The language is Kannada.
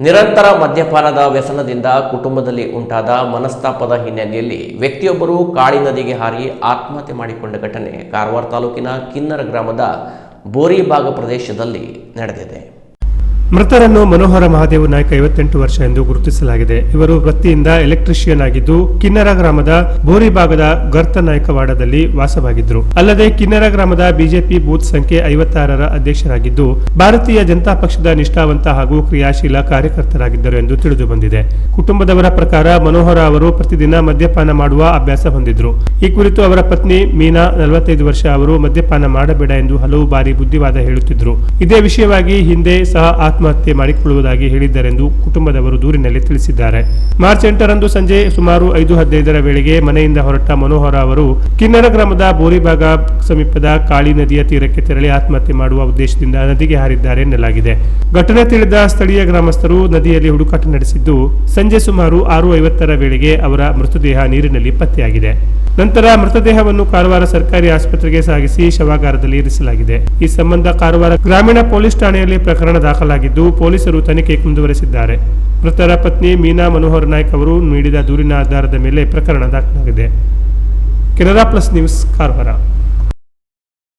ನಿರಂತರ ಮದ್ಯಪಾನದ ವ್ಯಸನದಿಂದ ಕುಟುಂಬದಲ್ಲಿ ಉಂಟಾದ ಮನಸ್ತಾಪದ ಹಿನ್ನೆಲೆಯಲ್ಲಿ ವ್ಯಕ್ತಿಯೊಬ್ಬರು ಕಾಳಿ ನದಿಗೆ ಹಾರಿ ಆತ್ಮಹತ್ಯೆ ಮಾಡಿಕೊಂಡ ಘಟನೆ ಕಾರವಾರ ತಾಲೂಕಿನ ಕಿನ್ನರ ಗ್ರಾಮದ ಬೋರಿಭಾಗ ಪ್ರದೇಶದಲ್ಲಿ ನಡೆದಿದೆ. ಮೃತರನ್ನು ಮನೋಹರ ಮಹಾದೇವ ನಾಯ್ಕ 58 ವರ್ಷ ಎಂದು ಗುರುತಿಸಲಾಗಿದೆ. ಇವರು ವೃತ್ತಿಯಿಂದ ಎಲೆಕ್ಟ್ರಿಷಿಯನ್ ಆಗಿದ್ದು ಕಿನ್ನರ ಗ್ರಾಮದ ಬೋರಿಭಾಗದ ಗರ್ತನಾಯಕವಾಡದಲ್ಲಿ ವಾಸವಾಗಿದ್ದರು. ಅಲ್ಲದೆ ಕಿನ್ನರ ಗ್ರಾಮದ ಬಿಜೆಪಿ ಬೂತ್ ಸಂಖ್ಯೆ 56ರ ಅಧ್ಯಕ್ಷರಾಗಿದ್ದು ಭಾರತೀಯ ಜನತಾ ಪಕ್ಷದ ನಿಷ್ಠಾವಂತ ಹಾಗೂ ಕ್ರಿಯಾಶೀಲ ಕಾರ್ಯಕರ್ತರಾಗಿದ್ದರು ಎಂದು ತಿಳಿದು ಬಂದಿದೆ. ಕುಟುಂಬದವರ ಪ್ರಕಾರ ಮನೋಹರ ಅವರು ಪ್ರತಿದಿನ ಮದ್ಯಪಾನ ಮಾಡುವ ಅಭ್ಯಾಸ ಹೊಂದಿದ್ರು. ಈ ಕುರಿತು ಅವರ ಪತ್ನಿ ಮೀನಾ 45 ವರ್ಷ ಅವರು ಮದ್ಯಪಾನ ಮಾಡಬೇಡ ಎಂದು ಹಲವು ಬಾರಿ ಬುದ್ಧಿವಾದ ಹೇಳುತ್ತಿದ್ದರು. ಇದೇ ವಿಷಯವಾಗಿ ಹಿಂದೆ ಸಹ ಆತ್ಮಹತ್ಯೆ ಮಾಡಿಕೊಳ್ಳುವುದಾಗಿ ಹೇಳಿದ್ದರೆಂದು ಕುಟುಂಬದವರು ದೂರಿನಲ್ಲಿ ತಿಳಿಸಿದ್ದಾರೆ. ಮಾರ್ಚ್ 8ರಂದು ಸಂಜೆ ಸುಮಾರು 5:15ರ ವೇಳೆಗೆ ಮನೆಯಿಂದ ಹೊರಟ ಮನೋಹರ ಅವರು ಕಿನ್ನರ ಗ್ರಾಮದ ಬೋರಿಭಾಗ ಸಮೀಪದ ಕಾಳಿ ನದಿಯ ತೀರಕ್ಕೆ ತೆರಳಿ ಆತ್ಮಹತ್ಯೆ ಮಾಡುವ ಉದ್ದೇಶದಿಂದ ನದಿಗೆ ಹಾರಿದ್ದಾರೆ ಎನ್ನಲಾಗಿದೆ. ಘಟನೆ ತಿಳಿದ ಸ್ಥಳೀಯ ಗ್ರಾಮಸ್ಥರು ನದಿಯಲ್ಲಿ ಹುಡುಕಾಟ ನಡೆಸಿದ್ದು ಸಂಜೆ ಸುಮಾರು 6:50ರ ವೇಳೆಗೆ ಅವರ ಮೃತದೇಹ ನೀರಿನಲ್ಲಿ ಪತ್ತೆಯಾಗಿದೆ. ನಂತರ ಮೃತದೇಹವನ್ನು ಕಾರವಾರ ಸರ್ಕಾರಿ ಆಸ್ಪತ್ರೆಗೆ ಸಾಗಿಸಿ ಶವಾಗಾರದಲ್ಲಿ ಇರಿಸಲಾಗಿದೆ. ಈ ಸಂಬಂಧ ಕಾರವಾರ ಗ್ರಾಮೀಣ ಪೊಲೀಸ್ ಠಾಣೆಯಲ್ಲಿ ಪ್ರಕರಣ ದಾಖಲಾಗಿದ್ದು ಪೊಲೀಸರು ತನಿಖೆ ಮುಂದುವರೆಸಿದ್ದಾರೆ. ಮೃತರ ಪತ್ನಿ ಮೀನಾ ಮನೋಹರ್ ನಾಯ್ಕ್ ಅವರು ನೀಡಿದ ದೂರಿನ ಆಧಾರದ ಮೇಲೆ ಪ್ರಕರಣ ದಾಖಲಾಗಿದೆ. Canara plus news Karwar.